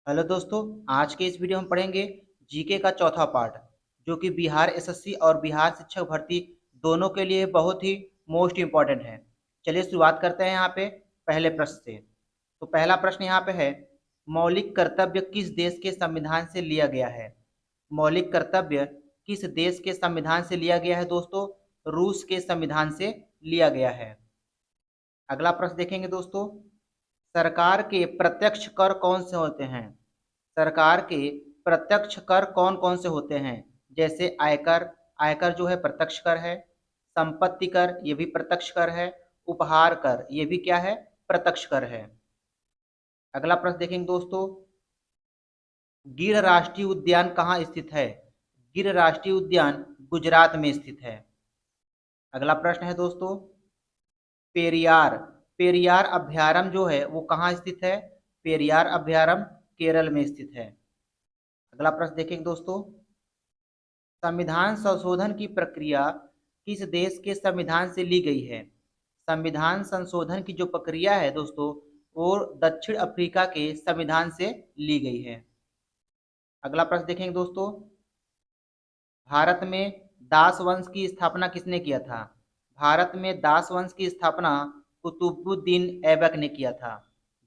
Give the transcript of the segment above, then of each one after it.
Hello दोस्तों। आज के इस वीडियो में पढ़ेंगे जीके का चौथा पार्ट, जो कि बिहार एसएससी और बिहार शिक्षक भर्ती दोनों के लिए बहुत ही मोस्ट इम्पॉर्टेंट है। चलिए शुरुआत करते हैं यहाँ पे पहले प्रश्न से। तो पहला प्रश्न यहाँ पे है, मौलिक कर्तव्य किस देश के संविधान से लिया गया है? मौलिक कर्तव्य किस देश के संविधान से लिया गया है दोस्तों? रूस के संविधान से लिया गया है। अगला प्रश्न देखेंगे दोस्तों, सरकार के प्रत्यक्ष कर कौन से होते हैं? सरकार के प्रत्यक्ष कर कौन कौन से होते हैं? जैसे आयकर, आयकर जो है प्रत्यक्ष कर है। संपत्ति कर, ये भी प्रत्यक्ष कर है। उपहार कर, ये भी क्या है? प्रत्यक्ष कर है। अगला प्रश्न देखेंगे दोस्तों, गिर राष्ट्रीय उद्यान कहाँ स्थित है? गिर राष्ट्रीय उद्यान गुजरात में स्थित है। अगला प्रश्न है दोस्तों, पेरियार, पेरियार अभ्यारण्य जो है वो कहाँ स्थित है? पेरियार अभ्यारण्य केरल में स्थित है। अगला प्रश्न देखेंगे दोस्तों, संविधान संशोधन की प्रक्रिया किस देश के संविधान से ली गई है? संविधान संशोधन की जो प्रक्रिया है दोस्तों, वो दक्षिण अफ्रीका के संविधान से ली गई है। अगला प्रश्न देखेंगे दोस्तों, भारत में दास वंश की स्थापना किसने किया था? भारत में दास वंश की स्थापना कुतुबुद्दीन ऐबक ने किया था।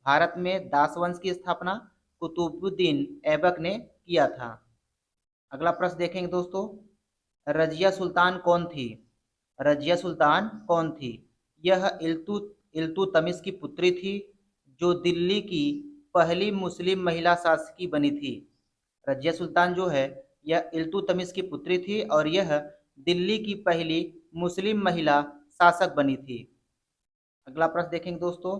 भारत में दास वंश की स्थापना कुतुबुद्दीन ऐबक ने किया था। अगला प्रश्न देखेंगे दोस्तों, रजिया सुल्तान कौन थी? रजिया सुल्तान कौन थी? यह इल्तुतमिश की पुत्री थी, जो दिल्ली की पहली मुस्लिम महिला शासकी बनी थी। रजिया सुल्तान जो है यह इल्तुतमिश की पुत्री थी और यह दिल्ली की पहली मुस्लिम महिला शासक बनी थी। अगला प्रश्न देखेंगे दोस्तों,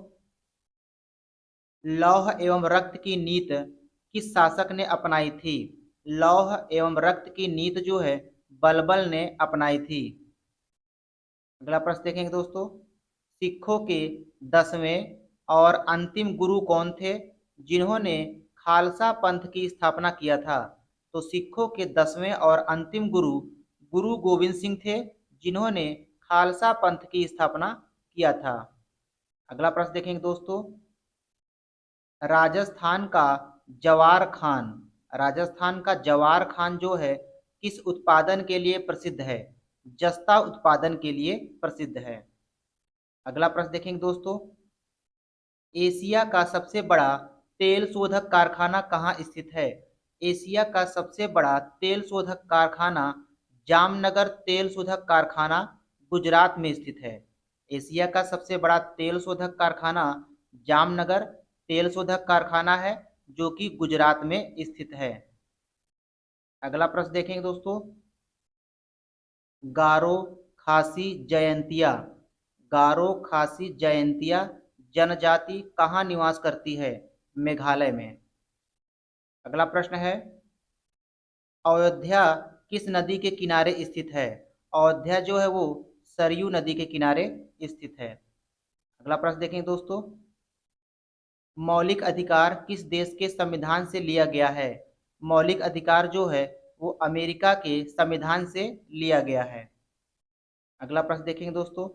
लौह एवं रक्त की नीति किस शासक ने अपनाई थी? लौह एवं रक्त की नीति जो है बलबल ने अपनाई थी। अगला प्रश्न देखेंगे दोस्तों, सिखों के 10वें और अंतिम गुरु कौन थे, जिन्होंने खालसा पंथ की स्थापना किया था? तो सिखों के 10वें और अंतिम गुरु गुरु गोविंद सिंह थे, जिन्होंने खालसा पंथ की स्थापना किया था। अगला प्रश्न देखेंगे दोस्तों, राजस्थान का जवार खान, राजस्थान का जवार खान जो है किस उत्पादन के लिए प्रसिद्ध है? जस्ता उत्पादन के लिए प्रसिद्ध है। अगला प्रश्न देखेंगे दोस्तों, एशिया का सबसे बड़ा तेल शोधक कारखाना कहाँ स्थित है? एशिया का सबसे बड़ा तेल शोधक कारखाना जामनगर तेल शोधक कारखाना गुजरात में स्थित है। एशिया का सबसे बड़ा तेल शोधक कारखाना जामनगर तेल शोधक कारखाना है, जो कि गुजरात में स्थित है। अगला प्रश्न देखेंगे दोस्तों, गारो खासी जयंतिया, गारो खासी जयंतिया जनजाति कहाँ निवास करती है? मेघालय में। अगला प्रश्न है, अयोध्या किस नदी के किनारे स्थित है? अयोध्या जो है वो सरयू नदी के किनारे स्थित है। अगला प्रश्न देखेंगे दोस्तों, मौलिक अधिकार किस देश के संविधान से लिया गया है? मौलिक अधिकार जो है वो अमेरिका के संविधान से लिया गया है। अगला प्रश्न देखेंगे दोस्तों,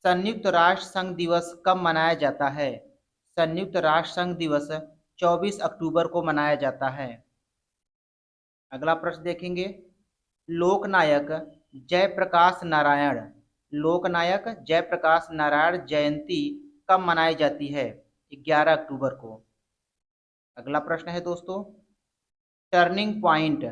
संयुक्त राष्ट्र संघ दिवस कब मनाया जाता है? संयुक्त राष्ट्र संघ दिवस 24 अक्टूबर को मनाया जाता है। अगला प्रश्न देखेंगे, लोकनायक जयप्रकाश नारायण, लोकनायक जयप्रकाश नारायण जयंती कब मनाई जाती है? 11 अक्टूबर को। अगला प्रश्न है दोस्तों, टर्निंग पॉइंट,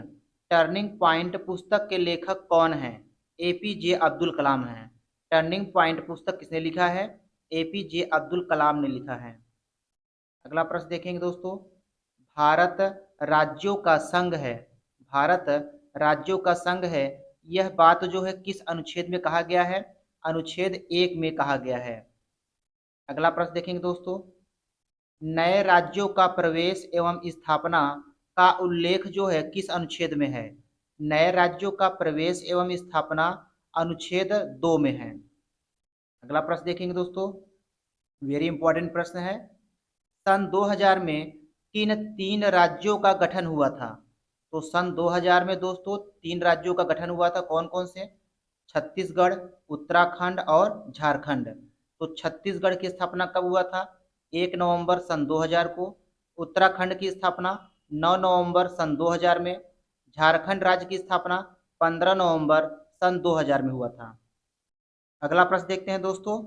टर्निंग पॉइंट पुस्तक के लेखक कौन हैं? एपीजे अब्दुल कलाम हैं। टर्निंग पॉइंट पुस्तक किसने लिखा है? एपीजे अब्दुल कलाम ने लिखा है। अगला प्रश्न देखेंगे दोस्तों, भारत राज्यों का संघ है, भारत राज्यों का संघ है, यह बात जो है किस अनुच्छेद में कहा गया है? अनुच्छेद 1 में कहा गया है। अगला प्रश्न देखेंगे दोस्तों, नए राज्यों का प्रवेश एवं स्थापना का उल्लेख जो है किस अनुच्छेद में है? नए राज्यों का प्रवेश एवं स्थापना अनुच्छेद 2 में है। अगला प्रश्न देखेंगे दोस्तों, वेरी इंपॉर्टेंट प्रश्न है, सन 2000 में किन 3 राज्यों का गठन हुआ था? तो सन 2000 में दोस्तों 3 राज्यों का गठन हुआ था, कौन कौन से? छत्तीसगढ़, उत्तराखंड और झारखंड। तो छत्तीसगढ़ की स्थापना कब हुआ था? 1 नवंबर सन 2000 को। उत्तराखंड की स्थापना 9 नवंबर सन 2000 में। झारखंड राज्य की स्थापना 15 नवंबर सन 2000 में हुआ था। अगला प्रश्न देखते हैं दोस्तों,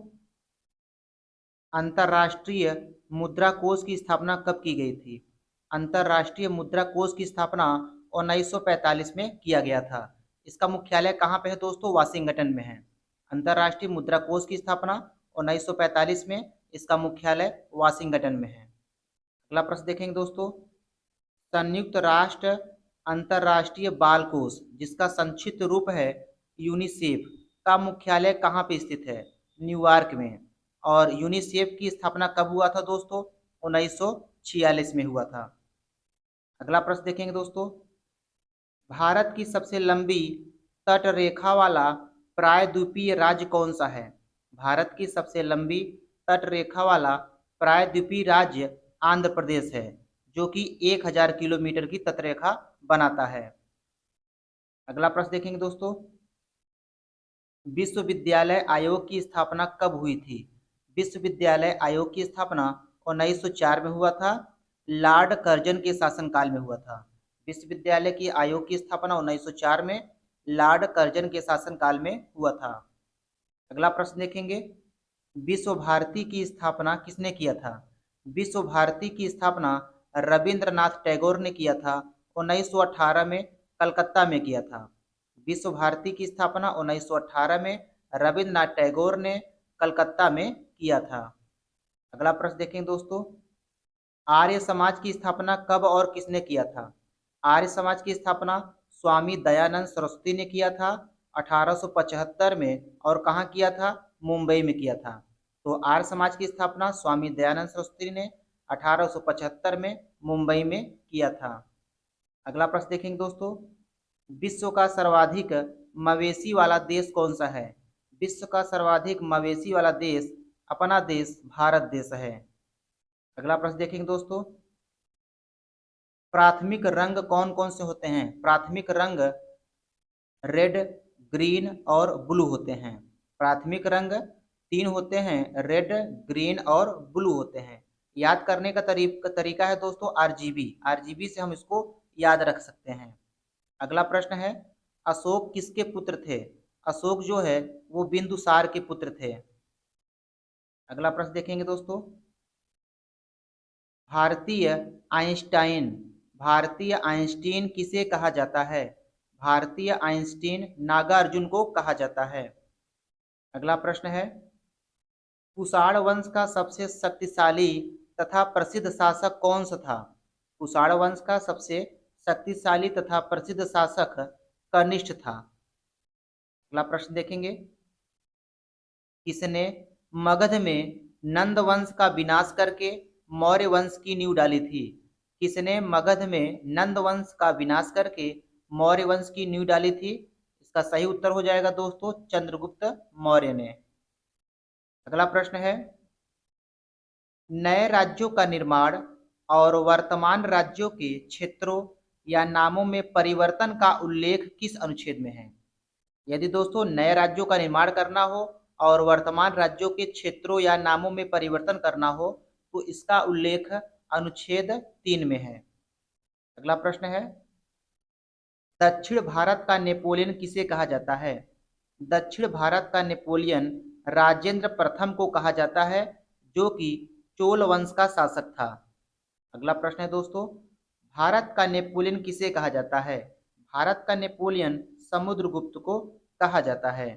अंतर्राष्ट्रीय मुद्रा कोष की स्थापना कब की गई थी? अंतर्राष्ट्रीय मुद्रा कोष की स्थापना 1945 में किया गया था। इसका मुख्यालय कहाँ पे है दोस्तों? वाशिंगटन में है। अंतर्राष्ट्रीय मुद्रा कोष की स्थापना 1945 में, इसका मुख्यालय वाशिंगटन में है। अगला प्रश्न देखेंगे दोस्तों, संयुक्त राष्ट्र अंतर्राष्ट्रीय बाल कोष, जिसका संक्षिप्त रूप है यूनिसेफ, का मुख्यालय कहाँ पे स्थित है? न्यूयॉर्क में। और यूनिसेफ की स्थापना कब हुआ था दोस्तों? 1946 में हुआ था। अगला प्रश्न देखेंगे दोस्तों, भारत की सबसे लंबी तट रेखा वाला प्रायद्वीपीय राज्य कौन सा है? भारत की सबसे लंबी तट रेखा वाला प्रायद्वीपीय राज्य आंध्र प्रदेश है, जो कि 1000 किलोमीटर की तटरेखा बनाता है। अगला प्रश्न देखेंगे दोस्तों, विश्वविद्यालय आयोग की स्थापना कब हुई थी? विश्वविद्यालय आयोग की स्थापना 1904 में हुआ था, लॉर्ड कर्जन के शासनकाल में हुआ था। विश्वविद्यालय की आयोग की स्थापना 1904 में लॉर्ड कर्जन के शासनकाल में हुआ था। अगला प्रश्न देखेंगे, विश्व भारती की स्थापना किसने किया था? विश्व भारती की स्थापना रविंद्रनाथ टैगोर ने किया था, 1918 में कलकत्ता में किया था। विश्व भारती की स्थापना 1918 में रविंद्रनाथ टैगोर ने कलकत्ता में किया था। अगला प्रश्न देखें दोस्तों, आर्य समाज की स्थापना कब और किसने किया था? आर्य समाज की स्थापना स्वामी दयानंद सरस्वती ने किया था 1875 में, और कहाँ किया था? मुंबई में किया था। तो आर्य समाज की स्थापना स्वामी दयानंद सरस्वती ने 1875 में मुंबई में किया था। अगला प्रश्न देखेंगे दोस्तों, विश्व का सर्वाधिक मवेशी वाला देश कौन सा है? विश्व का सर्वाधिक मवेशी वाला देश अपना देश भारत देश है। अगला प्रश्न देखेंगे दोस्तों, प्राथमिक रंग कौन कौन से होते हैं? प्राथमिक रंग रेड, ग्रीन और ब्लू होते हैं। प्राथमिक रंग 3 होते हैं, रेड, ग्रीन और ब्लू होते हैं। याद करने का तरीका है दोस्तों आरजीबी। आरजीबी से हम इसको याद रख सकते हैं। अगला प्रश्न है, अशोक किसके पुत्र थे? अशोक जो है वो बिंदुसार के पुत्र थे। अगला प्रश्न देखेंगे दोस्तों, भारतीय आइंस्टाइन, भारतीय आइंस्टीन किसे कहा जाता है? भारतीय आइंस्टीन नागार्जुन को कहा जाता है। अगला प्रश्न है, कुषाण वंश का सबसे शक्तिशाली तथा प्रसिद्ध शासक कौन सा था? कुषाण वंश का सबसे शक्तिशाली तथा प्रसिद्ध शासक कनिष्ठ था। अगला प्रश्न देखेंगे, किसने मगध में नंद वंश का विनाश करके मौर्य वंश की नींव डाली थी? किसने मगध में नंद वंश का विनाश करके मौर्य वंश की नींव डाली थी? इसका सही उत्तर हो जाएगा दोस्तों चंद्रगुप्त मौर्य ने। अगला प्रश्न है, नए राज्यों का निर्माण और वर्तमान राज्यों के क्षेत्रों या नामों में परिवर्तन का उल्लेख किस अनुच्छेद में है? यदि दोस्तों नए राज्यों का निर्माण करना हो और वर्तमान राज्यों के क्षेत्रों या नामों में परिवर्तन करना हो तो इसका उल्लेख अनुच्छेद 3 में है। अगला प्रश्न है, दक्षिण भारत का नेपोलियन किसे कहा जाता है? दक्षिण भारत का नेपोलियन राजेंद्र प्रथम को कहा जाता है, जो कि चोल वंश का शासक था। अगला प्रश्न है दोस्तों, भारत का नेपोलियन किसे कहा जाता है? भारत का नेपोलियन समुद्रगुप्त को कहा जाता है।